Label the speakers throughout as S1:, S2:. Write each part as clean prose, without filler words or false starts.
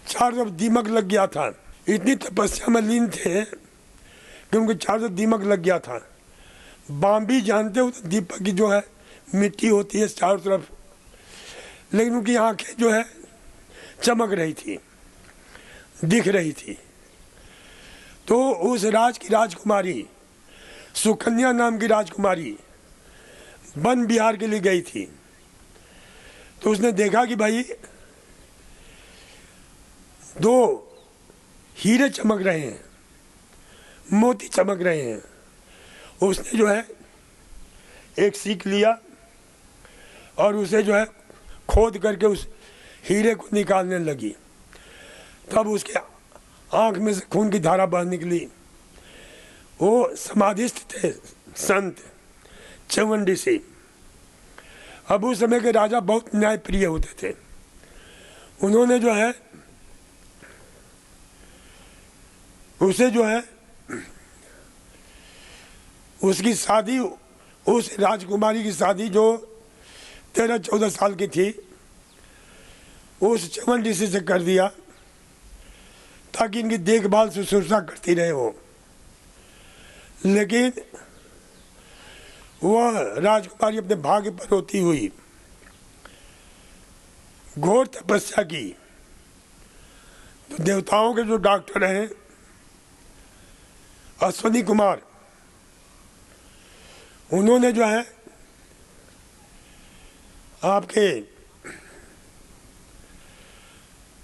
S1: चारों तरफ दीमक लग गया था। इतनी तपस्या में लीन थे कि उनके चारों तरफ दीमक लग गया था। बाम्बी जानते हो तो दीपक की जो है मिट्टी होती है चारों तरफ, लेकिन उनकी आंखें जो है चमक रही थी, दिख रही थी। तो उस राज की राजकुमारी सुकन्या नाम की राजकुमारी वन विहार के लिए गई थी। तो उसने देखा कि भाई दो हीरे चमक रहे हैं, मोती चमक रहे हैं। उसने जो है एक सीख लिया और उसे जो है खोद करके उस हीरे को निकालने लगी। तब उसके आंख में से खून की धारा बह निकली। वो समाधिस्थ थे संत च्यवन ऋषि। अब उस समय के राजा बहुत न्यायप्रिय होते थे। उन्होंने जो है उसे जो है उसकी शादी, उस राजकुमारी की शादी जो 13-14 साल की थी, उस च्यवन ऋषि से कर दिया ताकि इनकी देखभाल शुश्रूषा करती रहे वो। लेकिन वह राजकुमारी अपने भाग्य पर होती हुई घोर तपस्या की। तो देवताओं के जो डॉक्टर हैं अश्वनी कुमार, उन्होंने जो है आपके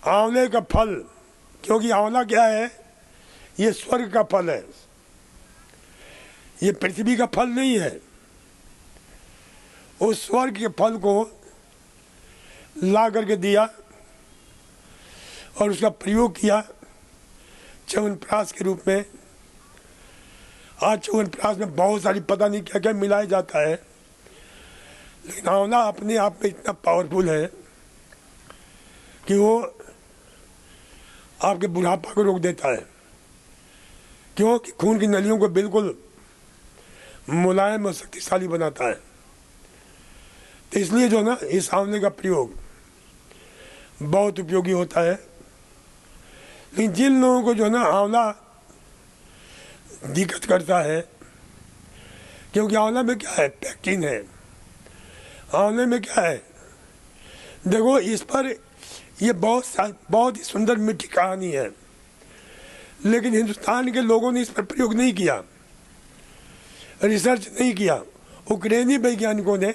S1: आंवले का फल, क्योंकि आंवला क्या है, ये स्वर्ग का फल है, ये पृथ्वी का फल नहीं है। उस स्वर्ग के फल को ला करके दिया और उसका प्रयोग किया च्यवनप्राश के रूप में। आज च्यवनप्राश में बहुत सारी पता नहीं क्या क्या मिलाया जाता है, लेकिन आंवला अपने आप में इतना पावरफुल है कि वो आपके बुढ़ापा को रोक देता है। क्योंकि खून की नलियों को बिल्कुल मुलायम और शक्तिशाली बनाता है। तो इसलिए जो ना इस आंवले का प्रयोग बहुत उपयोगी होता है। लेकिन जिन लोगों को जो ना आंवला दिक्कत करता है, क्योंकि आंवला में क्या है, पैक्टिन है। आंवले में क्या है, देखो इस पर ये बहुत ही सुंदर मीठी कहानी है, लेकिन हिंदुस्तान के लोगों ने इस पर प्रयोग नहीं किया, रिसर्च नहीं किया। यूक्रेनी वैज्ञानिकों ने,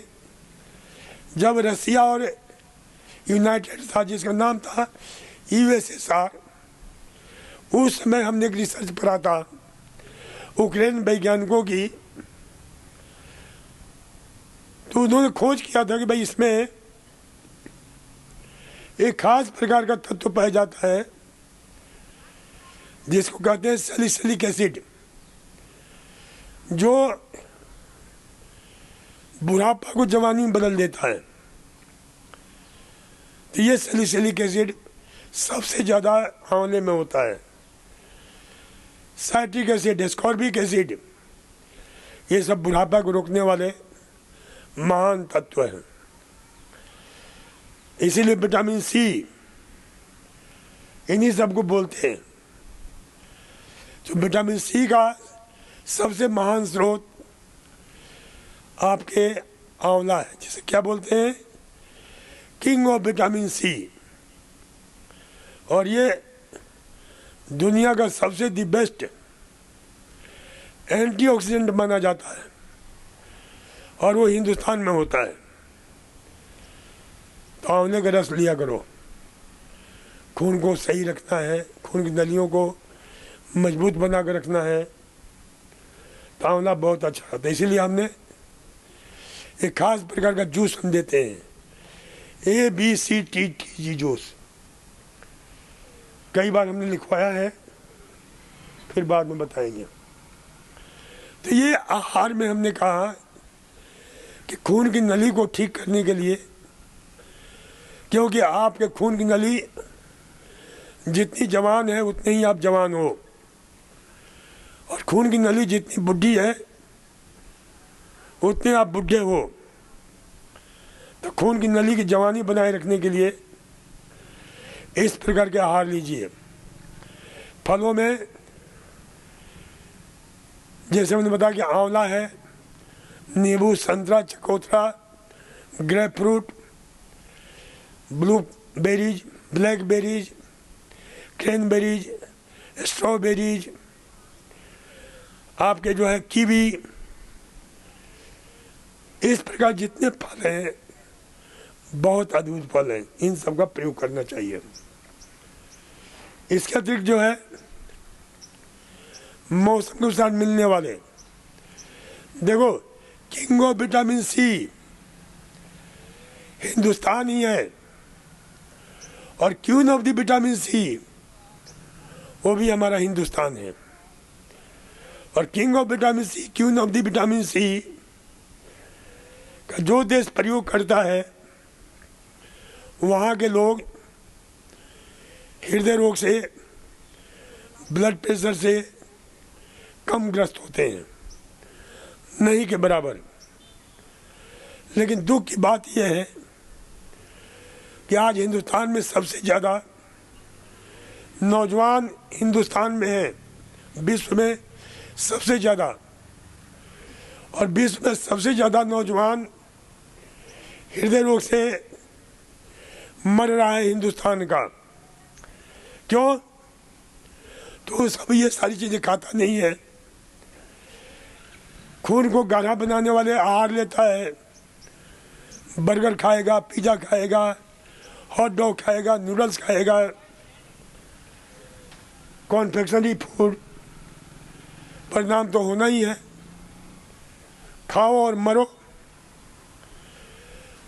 S1: जब रसिया और यूनाइटेड था जिसका नाम था USSR, उस समय हमने एक रिसर्च पढ़ा था यूक्रेन वैज्ञानिकों की। तो उन्होंने खोज किया था कि भाई इसमें एक खास प्रकार का तत्व पाया जाता है जिसको कहते हैं सैलिसिलिक एसिड, जो बुढ़ापा को जवानी में बदल देता है। तो ये सैलिसिलिक एसिड सबसे ज़्यादा आंवले में होता है। साइट्रिक एसिड, एस्कॉर्बिक एसिड, ये सब बुढ़ापा को रोकने वाले महान तत्व हैं। इसीलिए विटामिन C इन्हीं सबको बोलते हैं। तो विटामिन C का सबसे महान स्रोत आपके आंवला है, जिसे क्या बोलते हैं, किंग ऑफ विटामिन C। और ये दुनिया का सबसे दी बेस्ट एंटीऑक्सीडेंट माना जाता है, और वो हिंदुस्तान में होता है। तो आंवले का रस लिया करो। खून को सही रखना है, खून की नलियों को मजबूत बना कर रखना है, तो आंवला बहुत अच्छा होता है। इसीलिए हमने एक खास प्रकार का जूस हम देते हैं, ABCTTG जूस। कई बार हमने लिखवाया है, फिर बाद में बताएंगे। तो ये आहार में हमने कहा कि खून की नली को ठीक करने के लिए, क्योंकि आपके खून की नली जितनी जवान है उतने ही आप जवान हो, और खून की नली जितनी बुढ़ी है उतने आप बुढ़े हो। तो खून की नली की जवानी बनाए रखने के लिए इस प्रकार के आहार लीजिए। फलों में जैसे मैंने बताया कि आंवला है, नींबू, संतरा, चकोतरा, grep fruit, blueberries, blackberries, cranberries, strawberries, आपके जो है कीवी, इस प्रकार जितने फल हैं बहुत अद्भुत फल हैं, इन सब का प्रयोग करना चाहिए। इसके अतिरिक्त जो है मौसम के अनुसार मिलने वाले, देखो king of vitamin C Hindustan ही है, और queen of the vitamin C वो भी हमारा हिंदुस्तान है। और king of vitamin C, queen of the vitamin C का जो देश प्रयोग करता है वहाँ के लोग हृदय रोग से, ब्लड प्रेशर से कम ग्रस्त होते हैं, नहीं के बराबर। लेकिन दुख की बात यह है कि आज हिंदुस्तान में सबसे ज़्यादा नौजवान हिंदुस्तान में है, विश्व में सबसे ज़्यादा, और विश्व में सबसे ज़्यादा नौजवान हृदय रोग से मर रहा है हिंदुस्तान का। क्यों? तो सब ये सारी चीज़ें खाता नहीं है, खून को गाढ़ा बनाने वाले आहार लेता है, बर्गर खाएगा, पिज़्ज़ा खाएगा, हॉट डॉग खाएगा, नूडल्स खाएगा, कॉन्फेक्शनरी फूड, परिणाम तो होना ही है, खाओ और मरो।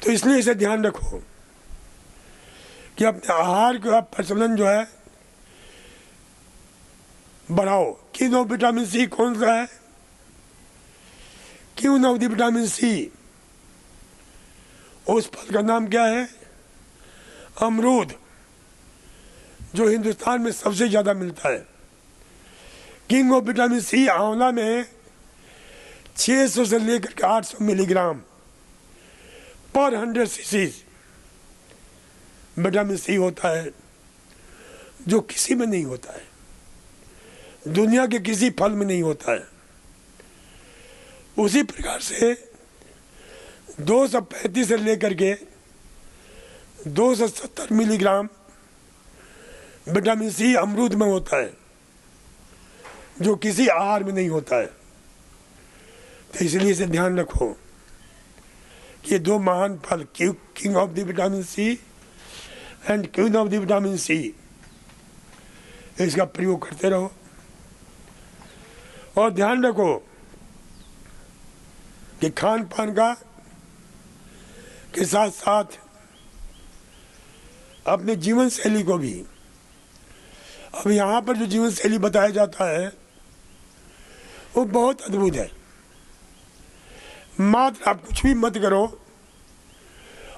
S1: तो इसलिए इसे ध्यान रखो कि अपने आहार का प्रचलन जो है बढ़ाओ। किंग ऑफ विटामिन सी कौन सा है? Queen of the vitamin C, उस फल का नाम क्या है? अमरूद, जो हिंदुस्तान में सबसे ज़्यादा मिलता है। किंग ऑफ विटामिन सी आंवला में 600 से लेकर के 800 मिलीग्राम पर 100 सीसी विटामिन सी होता है, जो किसी में नहीं होता है, दुनिया के किसी फल में नहीं होता है। उसी प्रकार से 235 से लेकर के 270 मिलीग्राम विटामिन सी अमरूद में होता है, जो किसी आहार में नहीं होता है। तो इसलिए इसे ध्यान रखो कि ये दो महान फल, king of the vitamin C and queen of the vitamin C, इसका प्रयोग करते रहो। और ध्यान रखो कि खान पान का के साथ साथ अपने जीवन शैली को भी, अब यहाँ पर जो जीवन शैली बताया जाता है वो बहुत अद्भुत है। मात्र आप कुछ भी मत करो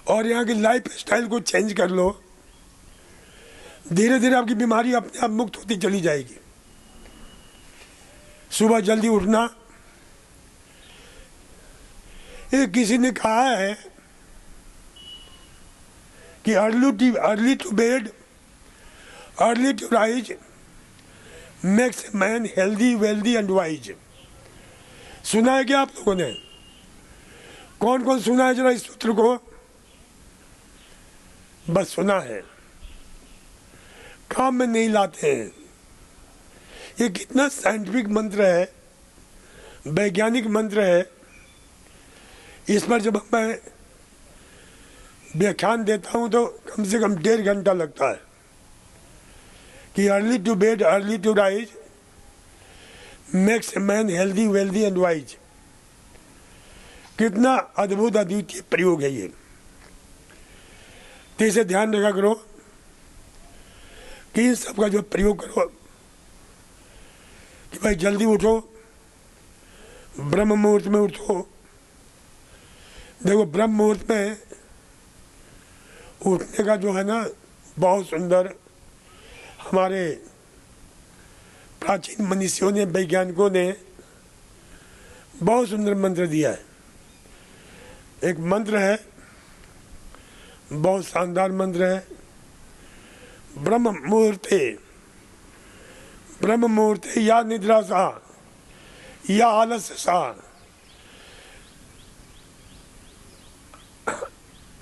S1: और यहाँ की लाइफ स्टाइल को चेंज कर लो, धीरे धीरे आपकी बीमारी अपने आप मुक्त होती चली जाएगी। सुबह जल्दी उठना, ये किसी ने कहा है कि early to bed early to rise makes man healthy, wealthy and wise. सुना है क्या आप लोगों ने? कौन कौन सुना है जरा इस सूत्र को? बस सुना है, काम में नहीं लाते हैं। ये कितना साइंटिफिक मंत्र है, वैज्ञानिक मंत्र है। इस पर जब मैं व्याख्यान देता हूँ तो कम से कम 1.5 घंटा लगता है कि early to bed early to rise makes a man healthy, wealthy and wise. कितना अद्भुत अद्वितीय प्रयोग है ये। तो इसे ध्यान रखा करो कि इन सब का जो प्रयोग करो कि भाई जल्दी उठो, ब्रह्म मुहूर्त में उठो। देखो ब्रह्म मुहूर्त में उठने का जो है ना, बहुत सुंदर हमारे प्राचीन मनीषियों ने, वैज्ञानिकों ने बहुत सुंदर मंत्र दिया है। एक मंत्र है, बहुत शानदार मंत्र है, ब्रह्म मुहूर्ते या निद्रा सा या आलस्य सा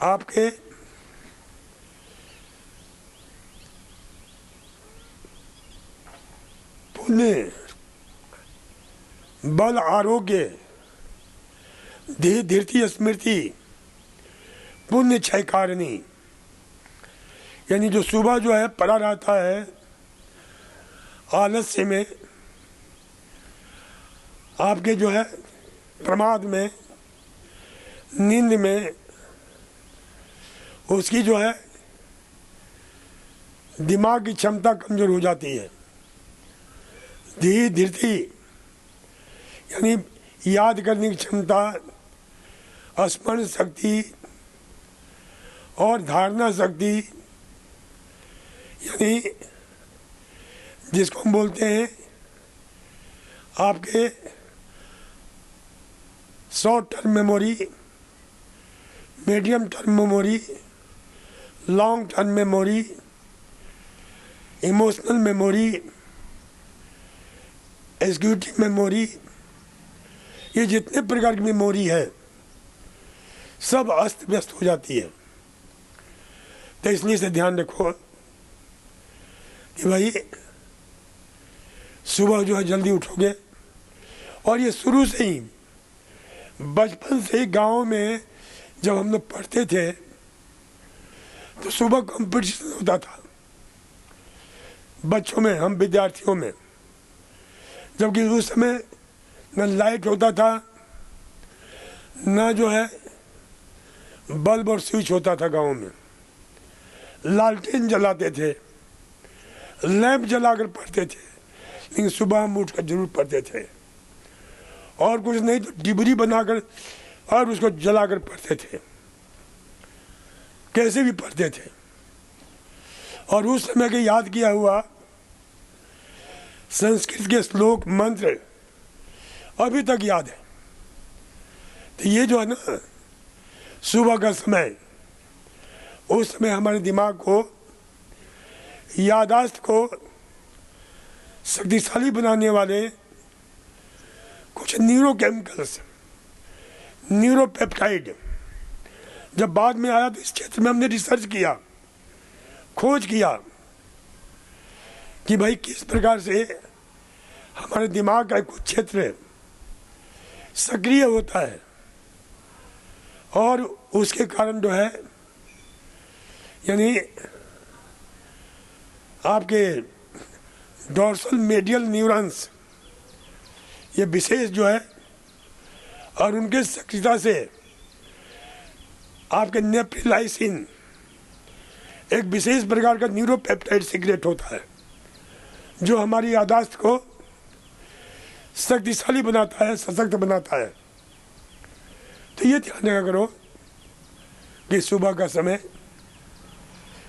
S1: आपके पुण्य, बल, आरोग्य, धीर्ति, स्मृति, पुण्य क्षय कारिणी, यानी जो सुबह जो है पड़ा रहता है आलस्य में, आपके जो है प्रमाद में, नींद में, उसकी जो है दिमाग की क्षमता कमजोर हो जाती है। धीर्ति यानी याद करने की क्षमता, स्मरण शक्ति और धारणा शक्ति, यानी जिसको हम बोलते हैं आपके short term memory, medium term memory, long term memory, emotional memory, executive memory, ये जितने प्रकार की मेमोरी है सब अस्त व्यस्त हो जाती है। तो इसलिए से ध्यान रखो कि भाई सुबह जो है जल्दी उठोगे। और ये शुरू से ही बचपन से ही गाँव में जब हम लोग पढ़ते थे तो सुबह कंपटीशन होता था बच्चों में, हम विद्यार्थियों में, जबकि उस समय न लाइट होता था न जो है बल्ब और स्विच होता था। गाँव में लालटेन जलाते थे, लैंप जलाकर पढ़ते थे, लेकिन सुबह हम उठकर जरूर पढ़ते थे। और कुछ नहीं तो डिबरी बनाकर और उसको जलाकर पढ़ते थे, कैसे भी पढ़ते थे। और उस समय के याद किया हुआ संस्कृत के श्लोक मंत्र अभी तक याद है। तो ये जो है ना सुबह का समय, उस समय हमारे दिमाग को, यादाश्त को शक्तिशाली बनाने वाले कुछ न्यूरोकेमिकल्स, न्यूरोपेप्टाइड जब बाद में आया तो इस क्षेत्र में हमने रिसर्च किया, खोज किया कि भाई किस प्रकार से हमारे दिमाग का कुछ क्षेत्र सक्रिय होता है और उसके कारण जो है यानी आपके डोर्सल मेडियल न्यूरॉन्स ये विशेष जो है और उनके सक्रियता से आपके नेफ्रिलाइसिन एक विशेष प्रकार का न्यूरोपेप्टाइड सीक्रेट होता है जो हमारी याददाश्त को शक्तिशाली बनाता है, सशक्त बनाता है। तो ये ध्यान रखा करो कि सुबह का समय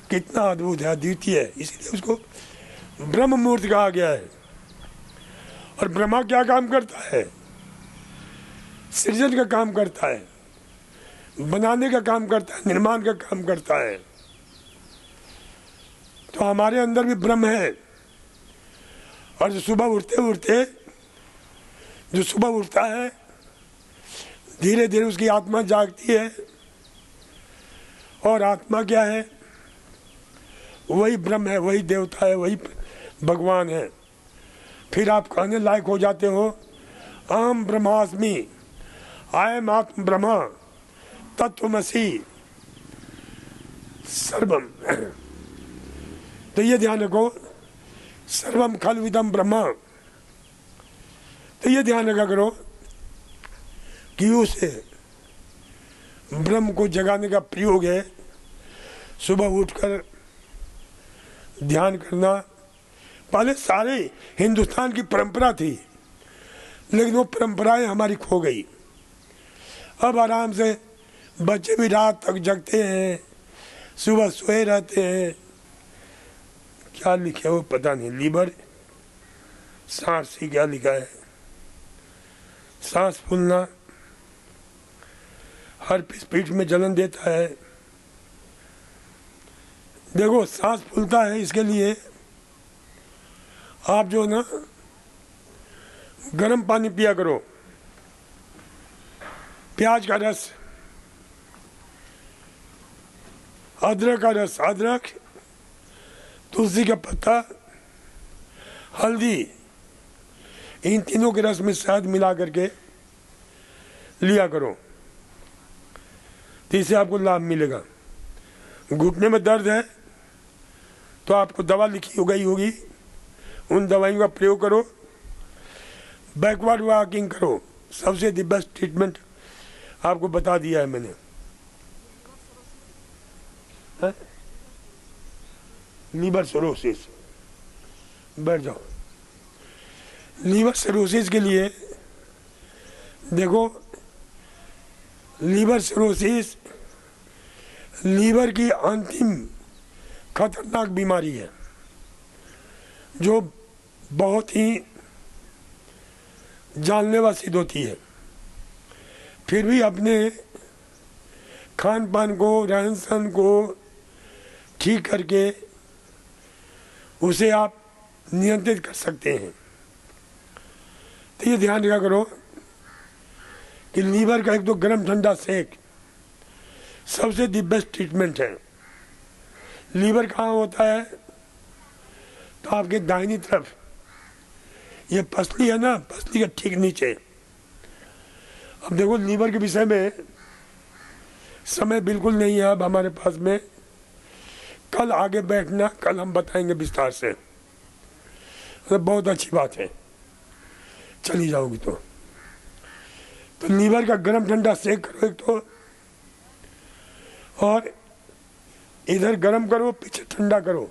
S1: कितना अद्भुत है, अद्वितीय है, इसलिए उसको ब्रह्म मुहूर्त कहा गया है। और ब्रह्मा क्या काम करता है? सृजन का काम करता है, बनाने का काम करता है, निर्माण का काम करता है। तो हमारे अंदर भी ब्रह्म है। और जो सुबह उठता है धीरे धीरे उसकी आत्मा जागती है। और आत्मा क्या है? वही ब्रह्म है, वही देवता है, वही भगवान है। फिर आप कहने लायक हो जाते हो, अहम ब्रह्मास्मि, अयम आत्म ब्रह्म तत्वमसि सर्वम। तो ये ध्यान रखो, सर्वम खल्विदम ब्रह्म। तो ये ध्यान रखा करो कि उसे ब्रह्म को जगाने का प्रयोग है सुबह उठकर ध्यान करना। पहले सारे हिंदुस्तान की परंपरा थी, लेकिन वो परंपराएं हमारी खो गई। अब आराम से बच्चे भी रात तक जगते हैं, सुबह सोए रहते हैं। क्या लिखे हो पता नहीं, लीवर सांस ही क्या लिखा है, सांस फूलना, हर पीठ में जलन देता है, देखो सांस फूलता है, इसके लिए आप जो ना गर्म पानी पिया करो, प्याज का रस, अदरक का रस, अदरक, तुलसी का पत्ता, हल्दी, इन तीनों के रस में शहद मिला करके लिया करो, तो इससे आपको लाभ मिलेगा। घुटने में दर्द है तो आपको दवा लिखी हो गई होगी, उन दवाइयों का प्रयोग करो, बैकवर्ड वॉकिंग करो, सबसे दी बेस्ट ट्रीटमेंट आपको बता दिया है मैंने। लीवर सिरोसिस, बैठ जाओ। लीवर सिरोसिस के लिए देखो, लीवर सिरोसिस लीवर की अंतिम खतरनाक बीमारी है जो बहुत ही जानलेवा सिद्ध होती है। फिर भी अपने खान पान को, रहन सहन को ठीक करके उसे आप नियंत्रित कर सकते हैं। तो ये ध्यान रखा करो कि लीवर का एक तो गर्म ठंडा सेक सबसे दी बेस्ट ट्रीटमेंट है। लीवर कहाँ होता है? तो आपके दाहिनी तरफ, ये पसली है ना, पसली के ठीक नीचे। अब देखो, लीवर के विषय में समय बिल्कुल नहीं है अब हमारे पास में, कल आगे बैठना, कल हम बताएंगे विस्तार से। तो बहुत अच्छी बात है, चली जाओगी तो लीवर का गर्म ठंडा सेक करो एक तो, और इधर गर्म करो, पीछे ठंडा करो,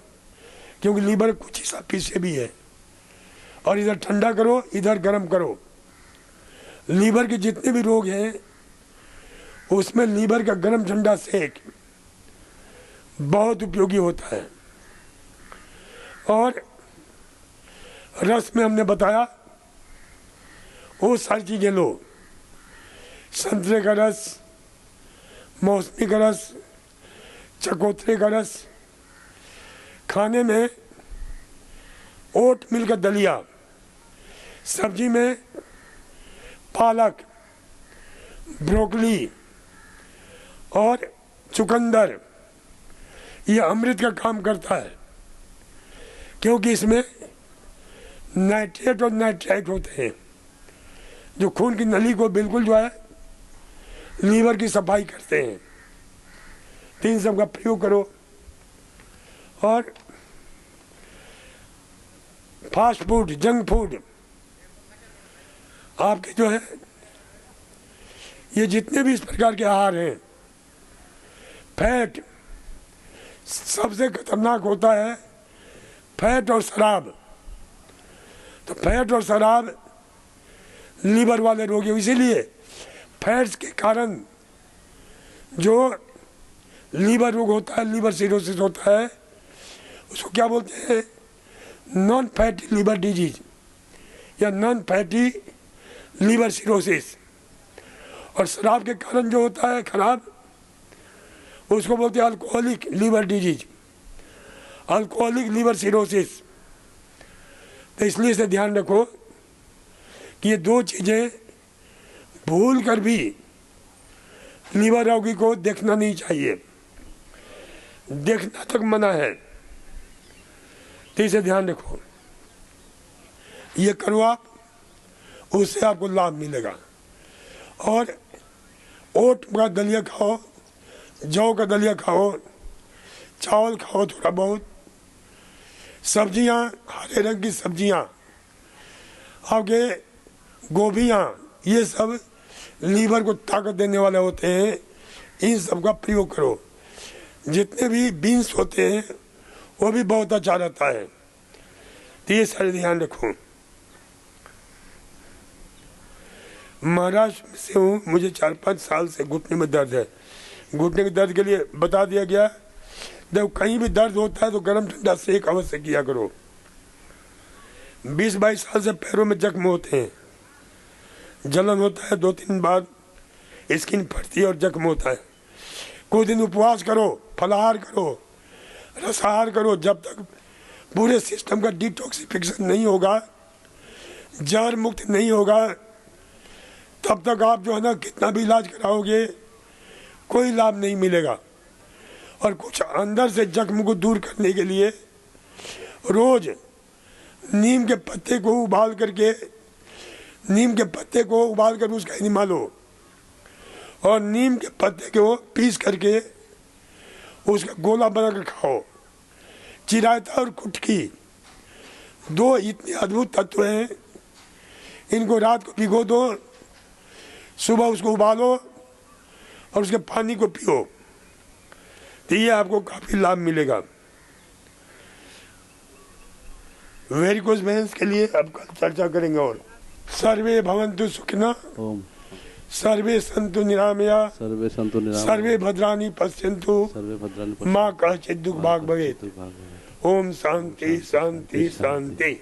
S1: क्योंकि लीवर कुछ हिस्सा पीछे भी है। और इधर ठंडा करो, इधर गर्म करो। लीवर के जितने भी रोग हैं उसमें लीवर का गर्म ठंडा सेक बहुत उपयोगी होता है। और रस में हमने बताया वो सारी चीजें लो, संतरे का रस, मौसमी का रस, चकोतरे का रस, खाने में ओट मिल का दलिया, सब्जी में पालक, ब्रोकली और चुकंदर, ये अमृत का काम करता है, क्योंकि इसमें नाइट्रेट और नाइट्राइट होते हैं जो खून की नली को बिल्कुल जो है लीवर की सफाई करते हैं। तो इन सब का प्रयोग करो। और फास्ट फूड, जंक फूड, आपके जो है ये जितने भी इस प्रकार के आहार हैं, फैट सबसे खतरनाक होता है, फैट और शराब। तो फैट और शराब लीवर वाले रोगी, इसीलिए फैट्स के कारण जो लीवर रोग होता है, लीवर सिरोसिस होता है, उसको क्या बोलते हैं? नॉन फैटी लीवर डिजीज या नॉन फैटी लीवर सिरोसिस। और शराब के कारण जो होता है खराब, उसको बोलते हैं alcoholic liver disease, alcoholic liver cirrhosis. तो इसलिए से ध्यान रखो कि ये दो चीज़ें भूल कर भी लीवर रोगी को देखना नहीं चाहिए, देखना तक मना है। तो इसे ध्यान रखो, ये करो आप, उससे आपको लाभ मिलेगा। और ओट का दलिया खाओ, जौ का दलिया खाओ, चावल खाओ थोड़ा बहुत, सब्जियां, हरे रंग की सब्जियां, आपके गोभियां, ये सब लीवर को ताकत देने वाले होते हैं, इन सब का प्रयोग करो। जितने भी बीन्स होते हैं वो भी बहुत अच्छा रहता है। तो ये सारे ध्यान रखो। महाराष्ट्र से हूँ, मुझे 4-5 साल से घुटने में दर्द है। घुटने के दर्द के लिए बता दिया गया, जब कहीं भी दर्द होता है तो गर्म ठंडा सेक अवश्य किया करो। 20-22 साल से पैरों में जख्म होते हैं, जलन होता है, 2-3 बार स्किन फटती है और जख्म होता है। कुछ दिन उपवास करो, फलाहार करो, रसाहार करो। जब तक पूरे सिस्टम का डिटॉक्सिफिकेशन नहीं होगा, जहर मुक्त नहीं होगा, तब तक आप जो है ना कितना भी इलाज कराओगे कोई लाभ नहीं मिलेगा। और कुछ अंदर से जख्म को दूर करने के लिए रोज नीम के पत्ते को उबाल कर उसका इस्तेमाल लो, और नीम के पत्ते को पीस करके उसका गोला बनाकर खाओ। चिरायता और कुटकी 2 इतने अद्भुत तत्व हैं, इनको रात को भिगो दो, सुबह उसको उबालो और उसके पानी को पियो, तो ये आपको काफी लाभ मिलेगा। वेरिकोज वेन्स के लिए अब कल चर्चा करेंगे। और सर्वे भवन्तु सुखिनः, सर्वे सन्तु निरामया, सर्वे भद्राणि पश्यन्तु, मां कश्चित् दुःखभाग् भवेत्। ओम शांति शांति शांति।